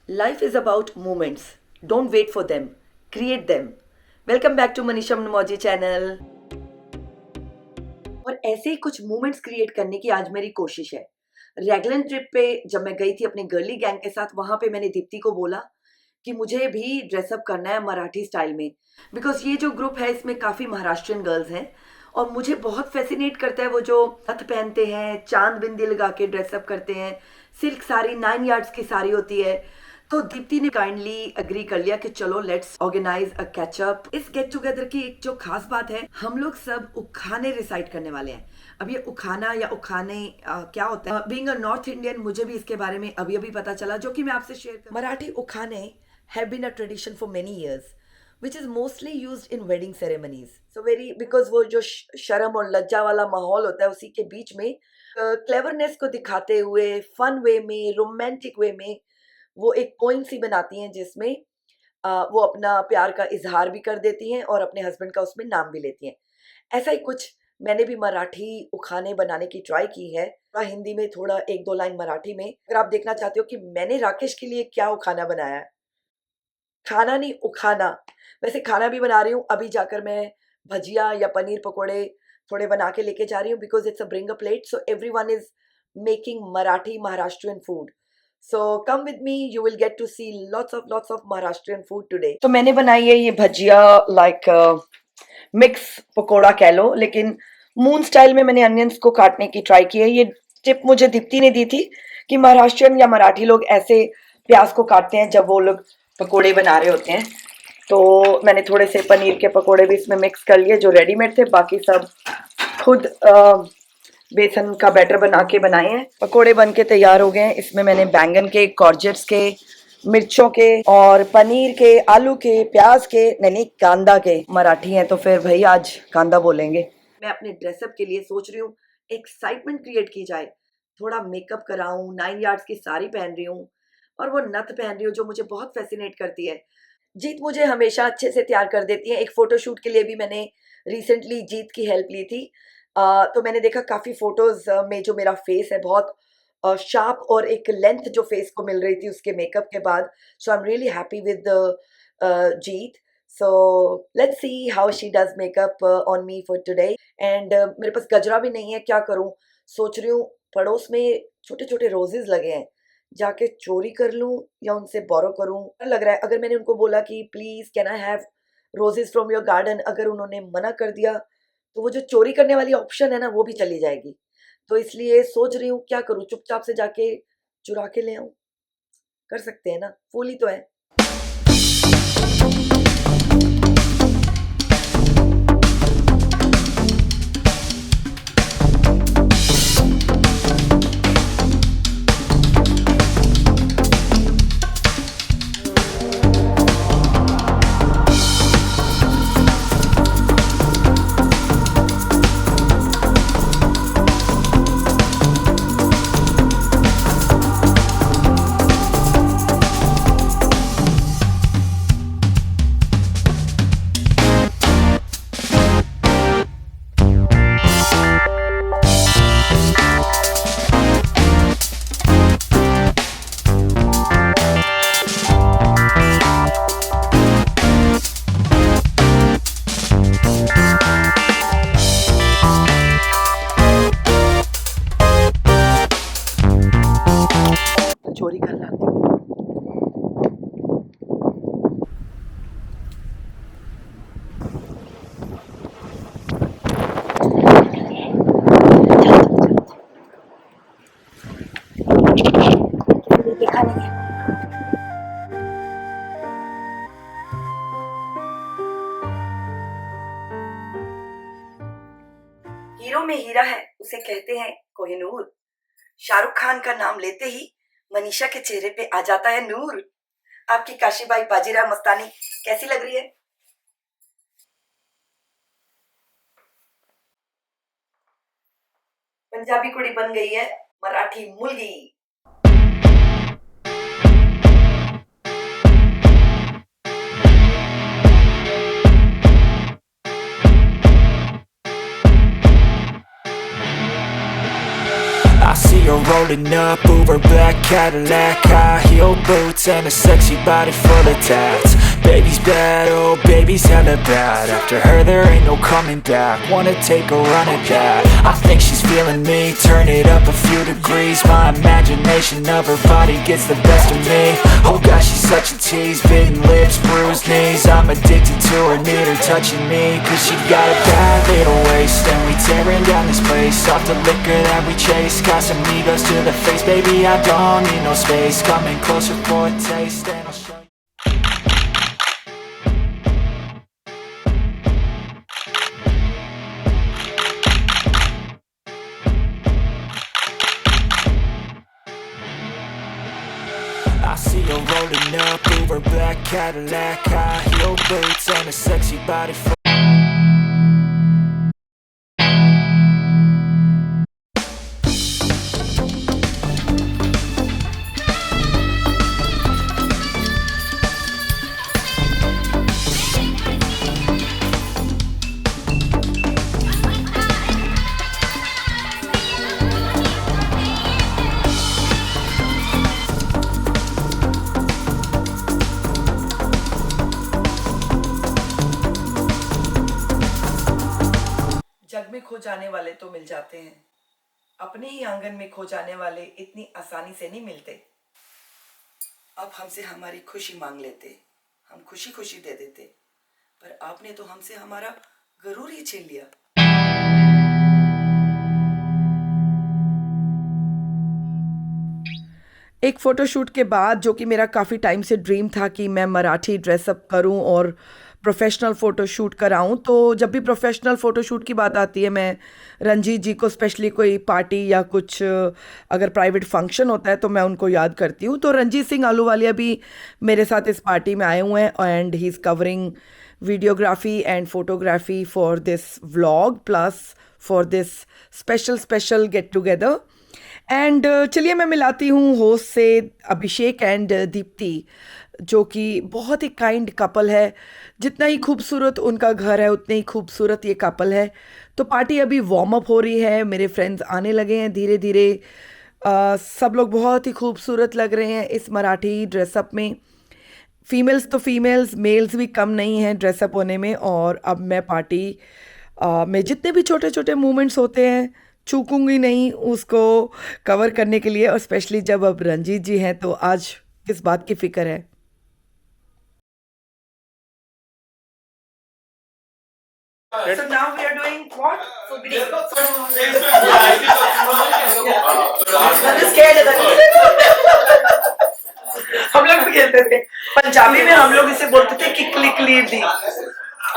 Life is about moments. Don't wait for them. Create them. Welcome back to Manisha Mnumoji channel. और ऐसे ही कुछ moments create करने की आज मेरी कोशिश है। रेगलन ट्रिप पे जब मैं गई थी अपने गर्ली गैंग के साथ, वहां पे मैंने दीप्ति को बोला कि मुझे भी ड्रेसअप करना है मराठी स्टाइल में, बिकॉज ये जो ग्रुप है इसमें काफ़ी महाराष्ट्रियन गर्ल्स हैं और मुझे बहुत फैसिनेट करता है वो जो हथ पहनते हैं, चांद बिंदी लगा के ड्रेसअप करते हैं, सिल्क साड़ी 9 यार्ड्स की साड़ी होती है। तो दीप्ति ने काइंडली एग्री कर लिया कि चलो लेट्स ऑर्गेनाइज अ कैचअप। इस गेट टुगेदर की एक जो खास बात है, हम लोग सब उखाने रिसाइट करने वाले हैं। अब ये उखाना या उखाने क्या होता है, बीइंग अ नॉर्थ इंडियन मुझे भी इसके बारे में अभी अभी पता चला, जो कि मैं आपसे शेयर कर। Marathi ukhane have been a tradition for many years which is mostly used in wedding ceremonies. So very because वो जो शर्म और लज्जा वाला माहौल होता है उसी के बीच में क्लेवरनेस को दिखाते हुए फन वे में, रोमांटिक वे में वो एक पोइम सी बनाती हैं जिसमें वो अपना प्यार का इजहार भी कर देती हैं और अपने हस्बैंड का उसमें नाम भी लेती हैं। ऐसा ही कुछ मैंने भी मराठी उखाने बनाने की ट्राई की है, थोड़ा हिंदी में, थोड़ा 1-2 लाइन मराठी में। अगर आप देखना चाहते हो कि मैंने राकेश के लिए क्या उखाना बनाया है, खाना नहीं उखाना। वैसे खाना भी बना रही हूँ, अभी जाकर मैं भजिया या पनीर पकोड़े थोड़े बना के लेके जा रही हूँ, because it's a bring a plate, so everyone is making Marathi Maharashtrian food. So come with me, you will get to see lots of Maharashtrian food today. तो मैंने बनाई है ये भजिया, लाइक मिक्स पकोड़ा कह लो, लेकिन मून स्टाइल में मैंने अनियंस को काटने की ट्राई की है। ये टिप मुझे दीप्ति ने दी थी कि महाराष्ट्रियन या मराठी लोग ऐसे प्याज को काटते हैं जब वो लोग पकोड़े बना रहे होते हैं। तो मैंने थोड़े से पनीर के पकोड़े भी इसमें मिक्स कर लिए जो रेडीमेड थे, बाकी सब खुद बेसन का बैटर बना के बनाए हैं। पकोड़े बन के तैयार हो गए हैं। इसमें मैंने बैंगन के, कॉर्जेट्स के, मिर्चों के और पनीर के, आलू के, प्याज के, नहीं कांदा के। मराठी हैं तो फिर भाई आज कांदा बोलेंगे। मैं अपने ड्रेसअप के लिए सोच रही हूँ एक्साइटमेंट क्रिएट की जाए, थोड़ा मेकअप कराऊं, 9 यार्ड्स की साड़ी पहन रही हूँ और वो नथ पहन रही हूँ जो मुझे बहुत फैसिनेट करती है। जीत मुझे हमेशा अच्छे से तैयार कर देती है। एक फोटोशूट के लिए भी मैंने रिसेंटली जीत की हेल्प ली थी। तो मैंने देखा काफ़ी फोटोज में जो मेरा फेस है बहुत शार्प और एक लेंथ जो फेस को मिल रही थी उसके मेकअप के बाद। So I am really happy with Jeet. So let's see how she does makeup on me for today. And मेरे पास गजरा भी नहीं है, क्या करूँ, सोच रही हूँ पड़ोस में छोटे छोटे रोजेज लगे हैं, जाके चोरी कर लूं या उनसे बोरो करूं। लग रहा है अगर मैंने उनको बोला कि please can I have roses from your garden, अगर उन्होंने मना कर दिया तो वो जो चोरी करने वाली ऑप्शन है ना वो भी चली जाएगी। तो इसलिए सोच रही हूँ क्या करूँ, चुपचाप से जाके चुरा के ले आऊं। कर सकते हैं ना, फूल ही तो है। चोरी कर लाती हूँ। देखा नहीं है। हीरो में हीरा है उसे कहते हैं कोहिनूर। शाहरुख खान का नाम लेते ही मनीषा के चेहरे पे आ जाता है नूर। आपकी काशीबाई बाजीराव मस्तानी कैसी लग रही है? पंजाबी कुड़ी बन गई है मराठी मुलगी। I see a road rolling up, Uber black Cadillac, high heel boots and a sexy body full of tats. Baby's bad, oh baby's hella bad. After her there ain't no coming back. Wanna take a run at that. I think she's feeling me, turn it up a few degrees. My imagination of her body gets the best of me. Oh gosh, she's such a tease, bitten lips, bruised knees. I'm addicted to her, need her touching me, cause she got a bad little waist. And we tearing down this place, off the liquor that we chase. Got some egos to the face, baby I don't need no space. Coming closer for a taste and I'll show you. I see her rolling up, Uber black Cadillac, high heel boots and a sexy body full. जग में खो जाने वाले तो मिल जाते हैं, अपने ही आंगन में खो जाने वाले इतनी आसानी से नहीं मिलते। अब हमसे हमारी खुशी मांग लेते, हम खुशी खुशी दे देते, पर आपने तो हमसे हमारा गरूर ही छीन लिया। एक फ़ोटोशूट के बाद, जो कि मेरा काफ़ी टाइम से ड्रीम था कि मैं मराठी ड्रेसअप करूं और प्रोफेशनल फ़ोटोशूट कराऊं, तो जब भी प्रोफेशनल फ़ोटोशूट की बात आती है मैं रंजीत जी को, स्पेशली कोई पार्टी या कुछ अगर प्राइवेट फंक्शन होता है तो मैं उनको याद करती हूं। तो रंजीत सिंह आलूवालिया भी मेरे साथ इस पार्टी में आए हुए हैं and he is covering videography and photography for this vlog plus for this special get together. And चलिए मैं मिलाती हूँ होस्ट से अभिषेक एंड दीप्ति, जो कि बहुत ही काइंड कपल है। जितना ही खूबसूरत उनका घर है उतने ही खूबसूरत ये कपल है। तो पार्टी अभी वार्म अप हो रही है, मेरे फ्रेंड्स आने लगे हैं धीरे धीरे। सब लोग बहुत ही खूबसूरत लग रहे हैं इस मराठी ड्रेसअप में। फीमेल्स तो फीमेल्स, मेल्स भी कम नहीं हैं ड्रेसअप होने में। और अब मैं पार्टी में जितने भी छोटे छोटे मूवमेंट्स होते हैं चूकूंगी नहीं उसको कवर करने के लिए, और स्पेशली जब अब रंजीत जी हैं तो आज किस बात की फिक्र है। So now we are doing what? हम लोग भी खेलते थे पंजाबी में, हम लोग इसे बोलते थे किकली दी।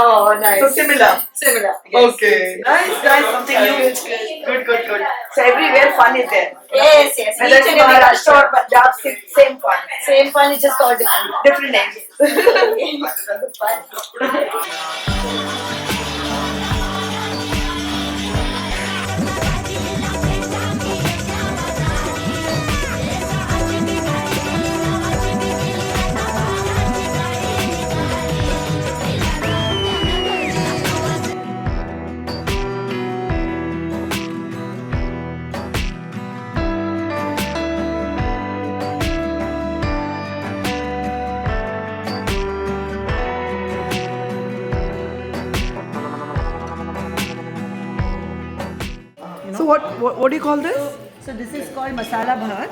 Oh, nice. So similar. Yes. Okay. Nice. Something new. Good. So everywhere fun is there. Yes. Whether it's Maharashtra or Punjab, same fun. Same fun, it's just called Different names. So what do you call this? So this is called masala bhat,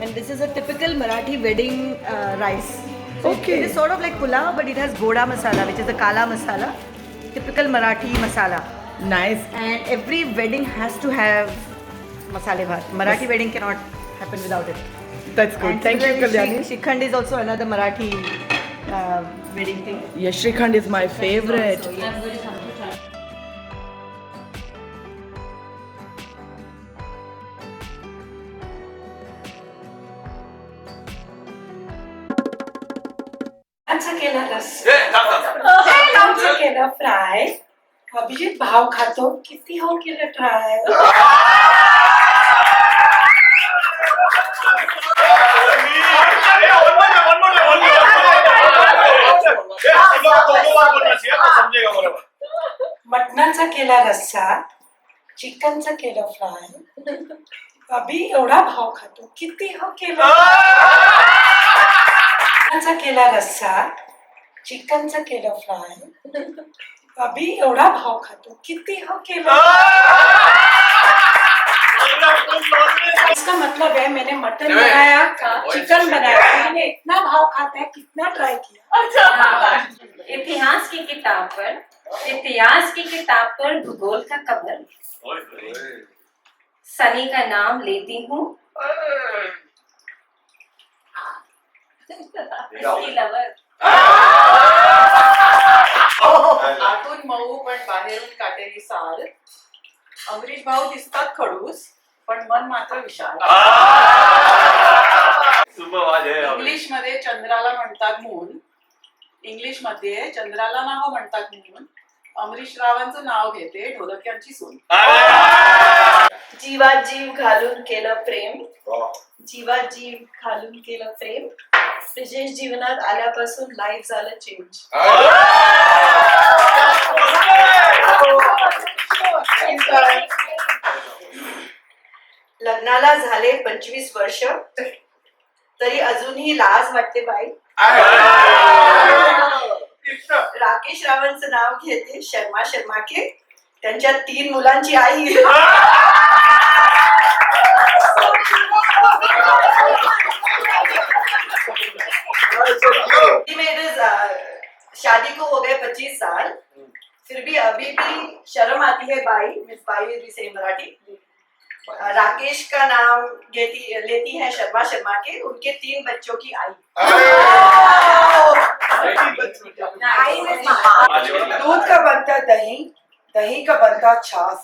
and this is a typical Marathi wedding rice. So Okay. It is sort of like pulao, but it has goda masala, which is the kala masala, typical Marathi masala. Nice. And every wedding has to have masale bhat. Marathi wedding cannot happen without it. That's good. And Thank you, similarly, Kalyani. Shrikhand is also another Marathi wedding thing. Yes, Shrikhand is my favorite. So, yeah. केला लांबचा केला fry. Abhijit भाव खातो, किती हो केलं try. मटणाचा केला रस्सा, चिकनचा केला फ्राय, अभी एवढा भाव खातो किती हो केला चिकनचा केला रस्सा चिकनचा केला फ्राय अभी एवढा भाव खातो किती हो केला इसका मतलब है मैंने मटन बनाया चिकन बनाया मैंने इतना भाव खाता है कितना ट्राई किया इतिहास की किताब पर भूगोल का कवर सनी का नाम लेती हूँ इसकी लवर आतून मऊ पण बाहेरून काटेरी साल अमरीश भाऊ दिसतात खडूस पण मन मात्र विशाल इंग्लिश मध्ये चंद्राला म्हणतात मून इंग्लिश मध्ये चंद्राला नाव म्हणतात मून अमरीश रावांचं नाव घेते ढोलक्यांची सून जीवात जीव घालून केलं प्रेम जीवात जीव घालून केलं प्रेम ब्रिजेश जीवनात आल्यापासून लाईफ झालं चेंज लग्नाला झाले 25 वर्ष तरी अजूनही लाज वाटते बाई राकेश रावांचं नाव घेते शर्मा शर्माके त्यांच्या 3 मुलांची आई शादी को हो गए 25 साल फिर भी अभी भी शर्म आती है बाई मिस बाई भी से मराठी राकेश का नाम लेती है शर्मा शर्मा के उनके 3 बच्चों की आई दूध का बनता दही दही का बनता छाछ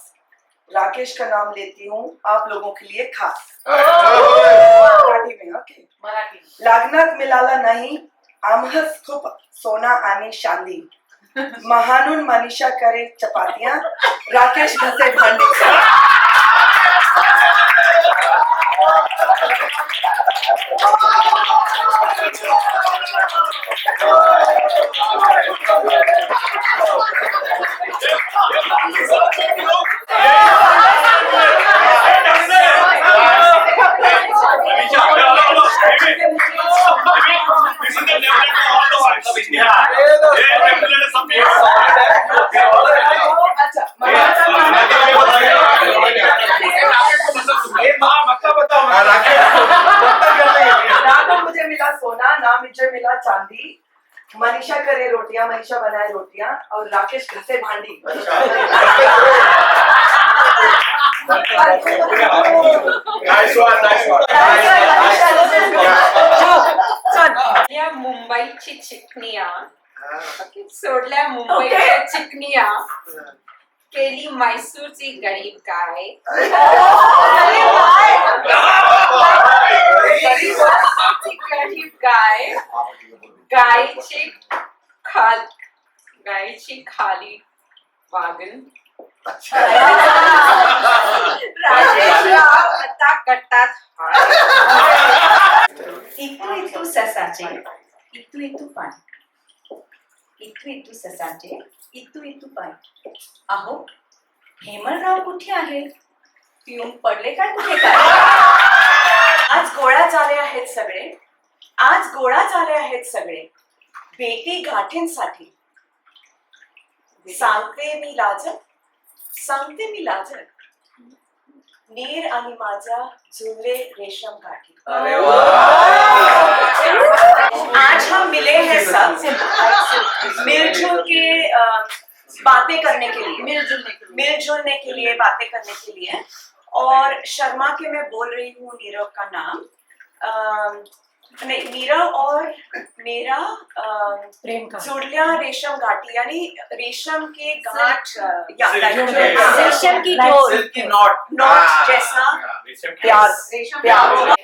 राकेश का नाम लेती हूँ आप लोगों के लिए खास मराठी में ओके मराठी लग्नात मिळाला नाही आम्हास खूप सोना आणि चांदी महानून मनीषा करे चपातियां राकेश घसे भांडी मुझे मिला सोना ना मुझे मिला चांदी मनीषा करे रोटियां मनीषा बनाए रोटियां और राकेश घसे भांडी या मुंबईची चिकनिया सोडल्या मुंबईच्या चिकनिया केली मैसूरची गरीब गाय गरीब गाय गायची खाली वागण राजेशराव आता कट्टात इतू इतू ससाचे इतू इतू पाणी इतू इतू ससाचे इतू इतू पाणी अहो हेमलराव कुठे आहे पिऊन पडले काय कुठे काय आज गोळा झाले आहेत सगळे आज गोळा झाले आहेत सगळे बेटी गाठींसाठी सांगते मी लाजत नीर आणि माझा जुळले रेशम गाठी आज हम मिले हैं सब मिलजुल के बातें करने के लिए मिलजुलने के लिए बातें करने के लिए और शर्मा के मैं बोल रही हूँ नीरव का नाम नहीं नीरव और मेरा प्रेम का जुड़लिया रेशम घाटी यानी रेशम के गांठ या रेशम की नॉट जैसा प्यार प्यार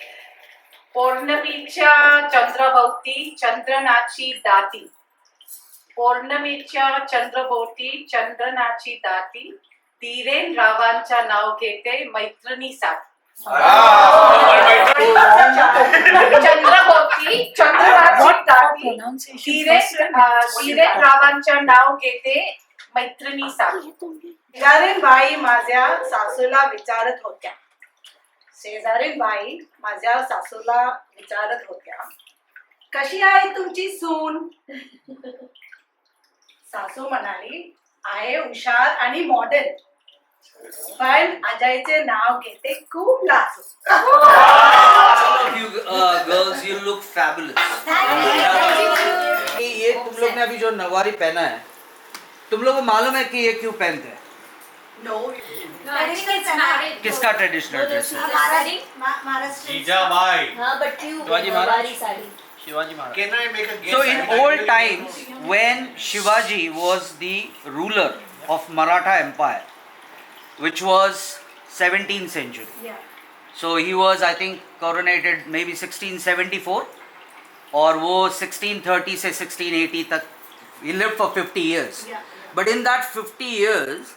पौर्णमीच्या चंद्रभोवती चंद्रनाची दाती पौर्णमीच्या चंद्रभोवती चंद्रनाची दाती धीरेन रावांच्या नाव घेते मैत्रिणी साथ चंद्रभोवती चंद्रनाची दाती धीरेन रावांच्या नाव घेते मैत्रिणी साथ हिरारेन बाई माझ्या सासूला विचारत होत्या शेजारील बाई माझ्या सासूला विचारत होत्या, कशी आहे तुमची सून? सासू म्हणाली, आहे हुशार आणि मॉडेल, पण अजयचे नाव घेते खूप लाजूक. All of you girls, you look fabulous. ये तुम लोग ने अभी जो नवारी पहना है, तुम लोगों को मालूम है कि ये क्यों पहनते हैं? किसका ट्रेडिशनल ड्रेस है? Jijabai Shivaji Maharaj. Shivaji Maharaj. Can I make a guess? So in old times, when Shivaji was the ruler of Maratha Empire, which was 17th century. So he was, I think, coronated maybe 1674, और वो 1630 से 1680 तक he lived for 50 years. But in that 50 years,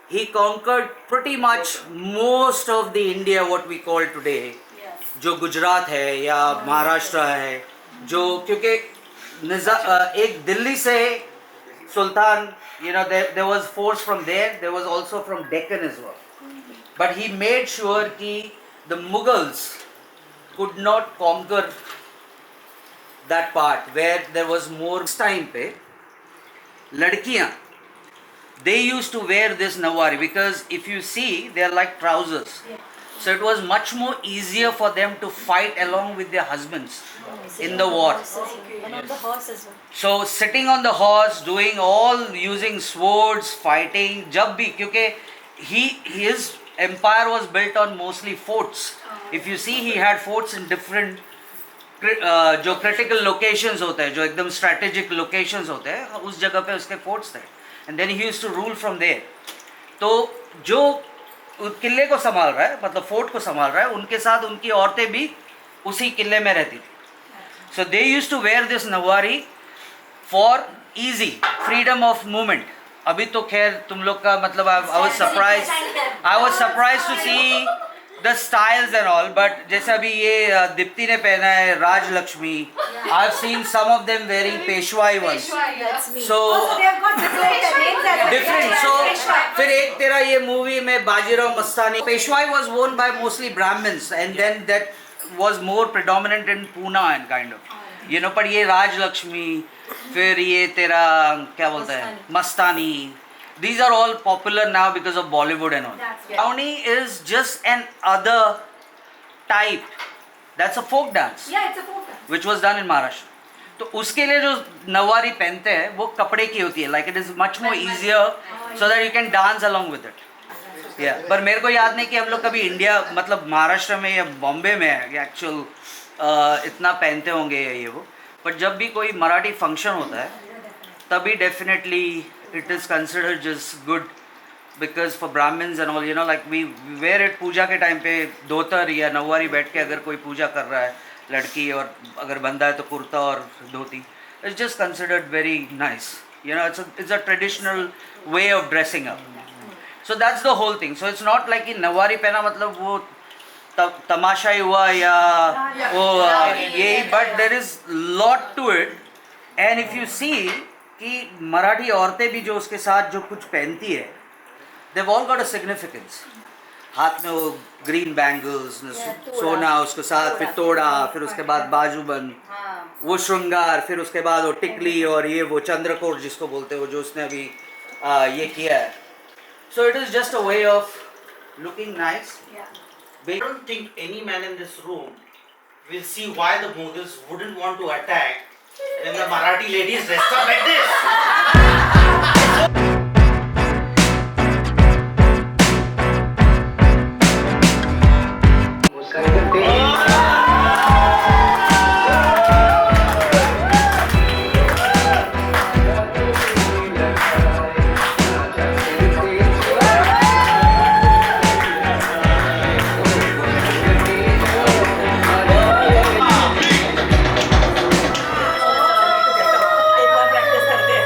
he conquered pretty much most of the India what we call today. जो गुजरात है या महाराष्ट्र है, जो क्योंकि एक दिल्ली से सुल्तान, you know, there was force from there was also from Deccan as well. But he made sure कि the Mughals could not conquer that part where there was more. This time पे लड़कियाँ, they used to wear this nawari because if you see they are like trousers. So it was much more easier for them to fight along with their husbands in the war. And on the horse as well. So sitting on the horse, doing all, using swords, fighting, जब भी, क्योंकि his empire was built on mostly forts. If you see, he had forts in different जो critical locations होते हैं, जो एकदम strategic locations होते हैं, उस जगह पे उसके forts थे. And then he used to rule from there. तो जो किले को संभाल रहा है, मतलब फोर्ट को संभाल रहा है, उनके साथ उनकी औरतें भी उसी किले में रहती थी. So they used to wear this nawari for easy freedom of movement. अभी तो खैर तुम लोग का मतलब I was surprised to see the styles and all, but जैसे अभी ये दीप्ति ने पहना है Rajalakshmi, I've seen some of them wearing पेशवाई ones. So different. So फिर एक तेरा ये मूवी में बाजीराव मस्तानी, पेशवाई was worn by mostly Brahmins and then that was more predominant in Pune and kind of, you know. पर ये राजलक्ष्मी, फिर ये तेरा क्या बोलते हैं मस्तानी, these are all popular now because of Bollywood and all. Launi is just an other type. That's a folk dance. Yeah, it's a folk dance. Which was done in Maharashtra. तो उसके लिए जो नवारी पहनते हैं वो कपड़े की होती है, like it is much more easier so that you can dance along with it. Yeah. पर मेरे को याद नहीं कि हम लोग कभी इंडिया मतलब महाराष्ट्र में या बॉम्बे में एक्चुअल इतना पहनते होंगे या ये वो. पर जब भी कोई मराठी फंक्शन होता है तभी definitely it is considered just good because for Brahmins and all, you know, like we wear it पूजा के टाइम पे धोतर या नवारी बैठ के अगर कोई पूजा कर रहा है लड़की, और अगर बंदा है तो कुर्ता और धोती. It's just considered very nice, you know. It's a traditional way of dressing up. So that's the whole thing. So it's not like in Nauvari पहना मतलब वो तमाशा ही हुआ या वो यही, but there is lot to it. And if you see कि मराठी औरतें भी जो उसके साथ जो कुछ पहनती है, they've all got a significance. हाथ में वो ग्रीन बैंगल्स, सोना उसके साथ, फिर तोड़ा, फिर उसके बाद बाजूबंद, वो श्रृंगार, फिर उसके बाद वो टिकली और ये वो चंद्रकोर जिसको बोलते हैं, वो जो उसने अभी ये किया है. So it is just a way of looking nice. I don't think any man in this room will see why the Mughals wouldn't want to attack when the Marathi ladies dressed up like this. एक बार practice करते हैं.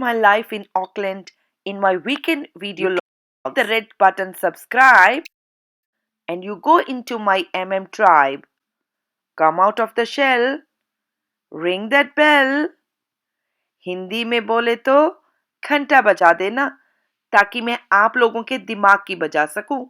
my life in Auckland in my weekend video log, the red button subscribe, and you go into my tribe. Come out of the shell, ring that bell. Hindi में बोले तो घंटा बजा देना ताकि मैं आप लोगों के दिमाग की बजा सकूं.